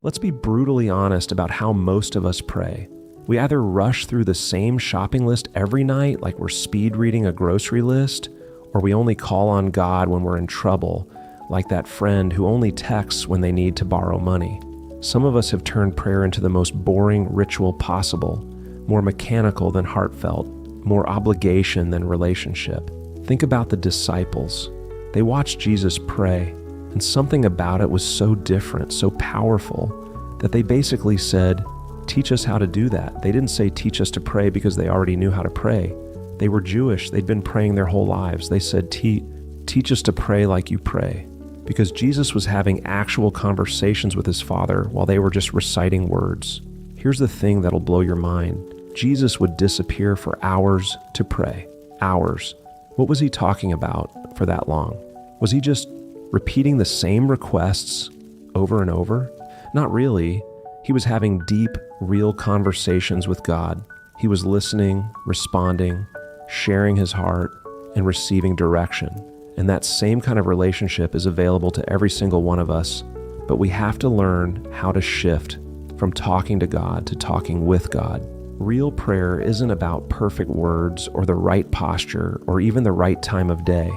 Let's be brutally honest about how most of us pray. We either rush through the same shopping list every night like we're speed reading a grocery list, or we only call on God when we're in trouble, like that friend who only texts when they need to borrow money. Some of us have turned prayer into the most boring ritual possible, more mechanical than heartfelt, more obligation than relationship. Think about the disciples. They watched Jesus pray, and something about it was so different, so powerful, that they basically said, "Teach us how to do that." They didn't say, "Teach us to pray," because they already knew how to pray. They were Jewish. They'd been praying their whole lives. They said, teach us to pray like you pray. Because Jesus was having actual conversations with his Father while they were just reciting words. Here's the thing that'll blow your mind. Jesus would disappear for hours to pray. Hours. What was he talking about for that long? Was he just repeating the same requests over and over? Not really. He was having deep, real conversations with God. He was listening, responding, sharing his heart, and receiving direction. And that same kind of relationship is available to every single one of us, but we have to learn how to shift from talking to God to talking with God. Real prayer isn't about perfect words or the right posture or even the right time of day.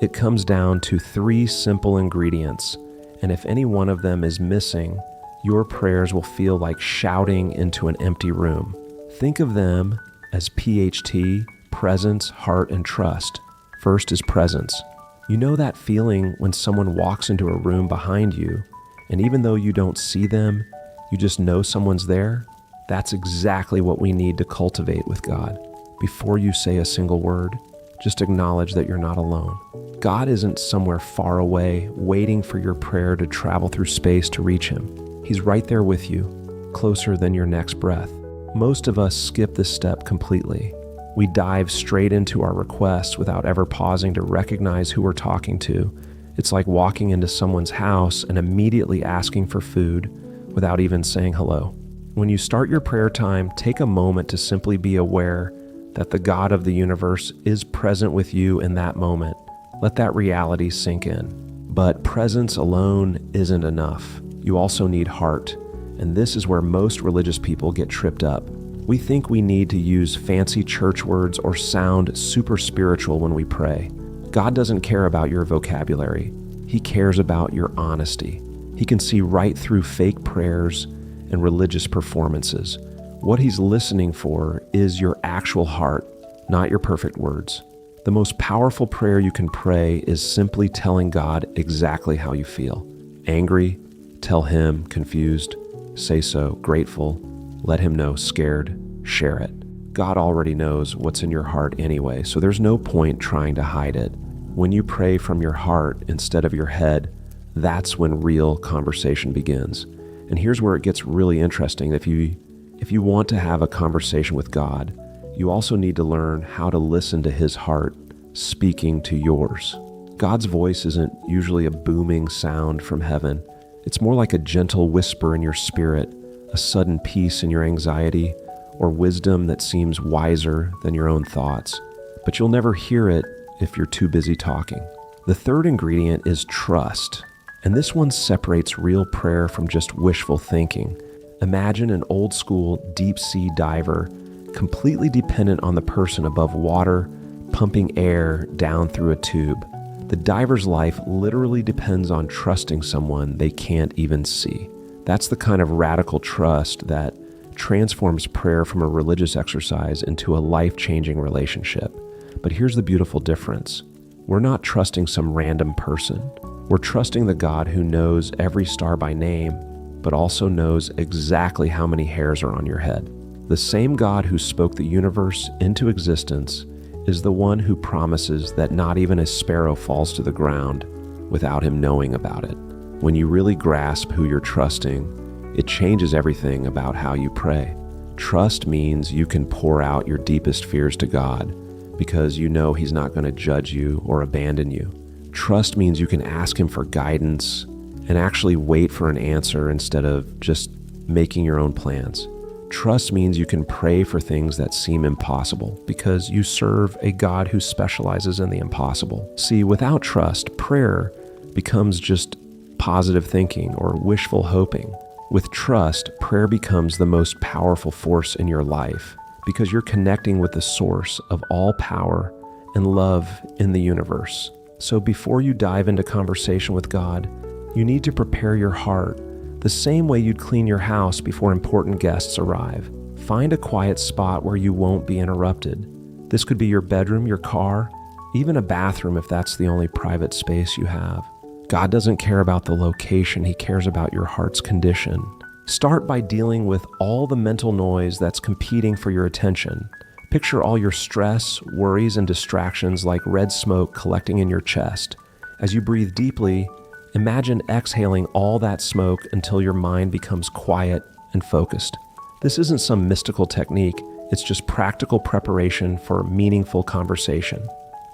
It comes down to 3 simple ingredients, and if any one of them is missing, your prayers will feel like shouting into an empty room. Think of them as PHT, presence, heart, and trust. First is presence. You know that feeling when someone walks into a room behind you, and even though you don't see them, you just know someone's there? That's exactly what we need to cultivate with God. Before you say a single word, just acknowledge that you're not alone. God isn't somewhere far away, waiting for your prayer to travel through space to reach him. He's right there with you, closer than your next breath. Most of us skip this step completely. We dive straight into our requests without ever pausing to recognize who we're talking to. It's like walking into someone's house and immediately asking for food without even saying hello. When you start your prayer time, take a moment to simply be aware that the God of the universe is present with you in that moment. Let that reality sink in. But presence alone isn't enough. You also need heart, and this is where most religious people get tripped up. We think we need to use fancy church words or sound super spiritual when we pray. God doesn't care about your vocabulary. He cares about your honesty. He can see right through fake prayers and religious performances. What he's listening for is your actual heart, not your perfect words. The most powerful prayer you can pray is simply telling God exactly how you feel. Angry, tell him. Confused, say so. Grateful, let him know. Scared, share it. God already knows what's in your heart anyway, so there's no point trying to hide it. When you pray from your heart instead of your head, that's when real conversation begins. And here's where it gets really interesting. If you want to have a conversation with God, you also need to learn how to listen to his heart speaking to yours. God's voice isn't usually a booming sound from heaven. It's more like a gentle whisper in your spirit, a sudden peace in your anxiety, or wisdom that seems wiser than your own thoughts. But you'll never hear it if you're too busy talking. The third ingredient is trust. And this one separates real prayer from just wishful thinking. Imagine an old school deep sea diver, completely dependent on the person above water, pumping air down through a tube. The diver's life literally depends on trusting someone they can't even see. That's the kind of radical trust that transforms prayer from a religious exercise into a life-changing relationship. But here's the beautiful difference. We're not trusting some random person. We're trusting the God who knows every star by name, but also knows exactly how many hairs are on your head. The same God who spoke the universe into existence is the one who promises that not even a sparrow falls to the ground without him knowing about it. When you really grasp who you're trusting, it changes everything about how you pray. Trust means you can pour out your deepest fears to God because you know he's not going to judge you or abandon you. Trust means you can ask him for guidance and actually wait for an answer instead of just making your own plans. Trust means you can pray for things that seem impossible because you serve a God who specializes in the impossible. See, without trust, prayer becomes just positive thinking or wishful hoping. With trust, prayer becomes the most powerful force in your life because you're connecting with the source of all power and love in the universe. So before you dive into conversation with God, you need to prepare your heart the same way you'd clean your house before important guests arrive. Find a quiet spot where you won't be interrupted. This could be your bedroom, your car, even a bathroom if that's the only private space you have. God doesn't care about the location, He cares about your heart's condition. Start by dealing with all the mental noise that's competing for your attention. Picture all your stress, worries, and distractions like red smoke collecting in your chest. As you breathe deeply, imagine exhaling all that smoke until your mind becomes quiet and focused. This isn't some mystical technique, it's just practical preparation for meaningful conversation.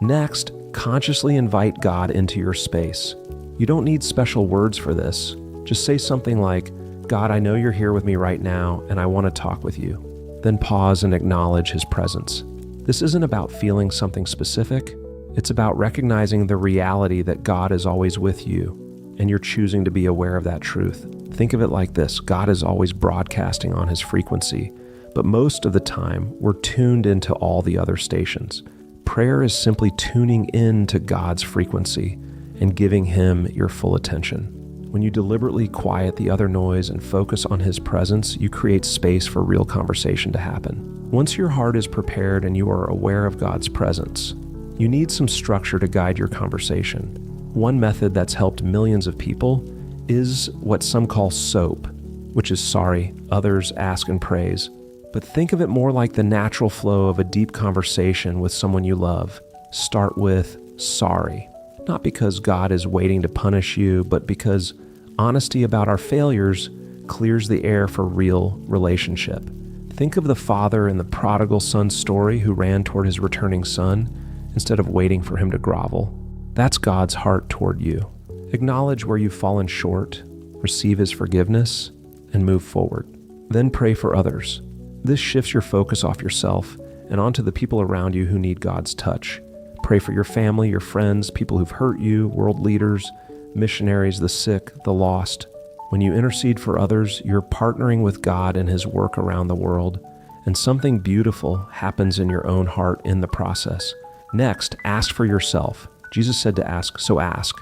Next, consciously invite God into your space. You don't need special words for this. Just say something like, "God, I know you're here with me right now, and I want to talk with you." Then pause and acknowledge His presence. This isn't about feeling something specific. It's about recognizing the reality that God is always with you, and you're choosing to be aware of that truth. Think of it like this: God is always broadcasting on His frequency, but most of the time, we're tuned into all the other stations. Prayer is simply tuning in to God's frequency and giving Him your full attention. When you deliberately quiet the other noise and focus on His presence, you create space for real conversation to happen. Once your heart is prepared and you are aware of God's presence, you need some structure to guide your conversation. One method that's helped millions of people is what some call SOAP, which is sorry, others, ask, and praise. But think of it more like the natural flow of a deep conversation with someone you love. Start with sorry. Not because God is waiting to punish you, but because honesty about our failures clears the air for real relationship. Think of the father in the prodigal son story who ran toward his returning son instead of waiting for him to grovel. That's God's heart toward you. Acknowledge where you've fallen short, receive His forgiveness, and move forward. Then pray for others. This shifts your focus off yourself and onto the people around you who need God's touch. Pray for your family, your friends, people who've hurt you, world leaders, missionaries, the sick, the lost. When you intercede for others, you're partnering with God in His work around the world, and something beautiful happens in your own heart in the process. Next, ask for yourself. Jesus said to ask, so ask.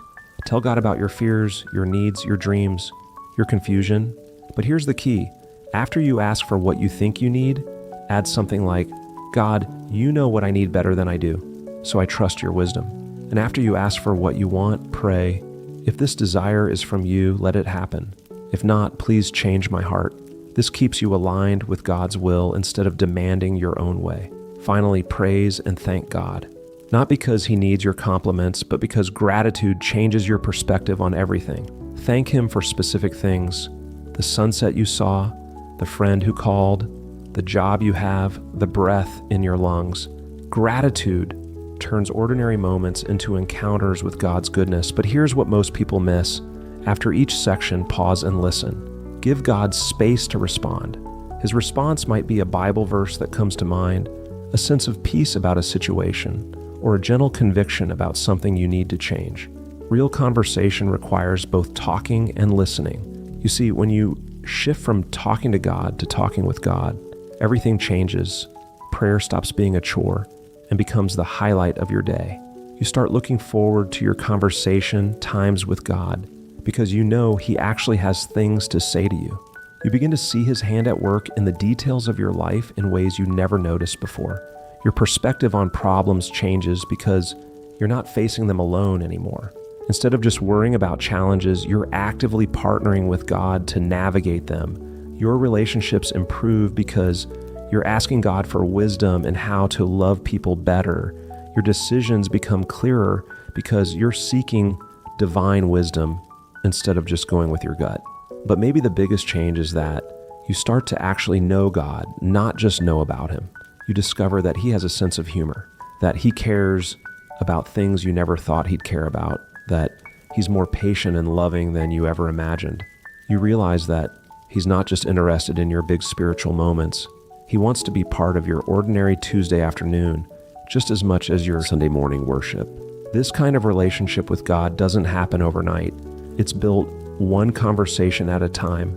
Tell God about your fears, your needs, your dreams, your confusion. But here's the key. After you ask for what you think you need, add something like, "God, you know what I need better than I do, so I trust your wisdom." And after you ask for what you want, pray, "If this desire is from you, let it happen. If not, please change my heart." This keeps you aligned with God's will instead of demanding your own way. Finally, praise and thank God. Not because He needs your compliments, but because gratitude changes your perspective on everything. Thank Him for specific things: the sunset you saw, the friend who called, the job you have, the breath in your lungs. Gratitude turns ordinary moments into encounters with God's goodness. But here's what most people miss. After each section, pause and listen. Give God space to respond. His response might be a Bible verse that comes to mind, a sense of peace about a situation, or a gentle conviction about something you need to change. Real conversation requires both talking and listening. You see, when you shift from talking to God to talking with God, everything changes. Prayer stops being a chore and becomes the highlight of your day. You start looking forward to your conversation times with God because you know He actually has things to say to you. You begin to see His hand at work in the details of your life in ways you never noticed before. Your perspective on problems changes because you're not facing them alone anymore. Instead of just worrying about challenges, you're actively partnering with God to navigate them. Your relationships improve because you're asking God for wisdom in how to love people better. Your decisions become clearer because you're seeking divine wisdom instead of just going with your gut. But maybe the biggest change is that you start to actually know God, not just know about Him. You discover that He has a sense of humor, that He cares about things you never thought He'd care about, that He's more patient and loving than you ever imagined. You realize that He's not just interested in your big spiritual moments. He wants to be part of your ordinary Tuesday afternoon, just as much as your Sunday morning worship. This kind of relationship with God doesn't happen overnight. It's built one conversation at a time,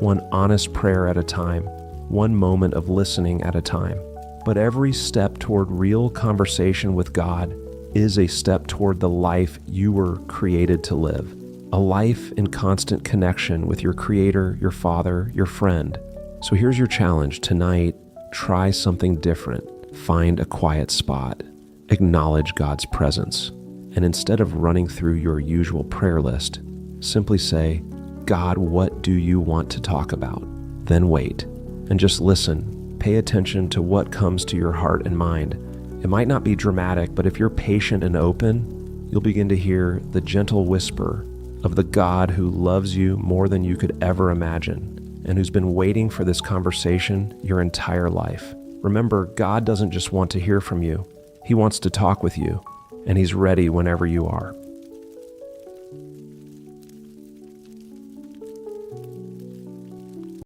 one honest prayer at a time, one moment of listening at a time. But every step toward real conversation with God is a step toward the life you were created to live. A life in constant connection with your Creator, your Father, your friend. So here's your challenge tonight. Try something different. Find a quiet spot. Acknowledge God's presence. And instead of running through your usual prayer list, simply say, God, what do you want to talk about? Then wait and just listen. Pay attention to what comes to your heart and mind. It might not be dramatic, but if you're patient and open, you'll begin to hear the gentle whisper of the God who loves you more than you could ever imagine and who's been waiting for this conversation your entire life. Remember, God doesn't just want to hear from you. He wants to talk with you, and He's ready whenever you are.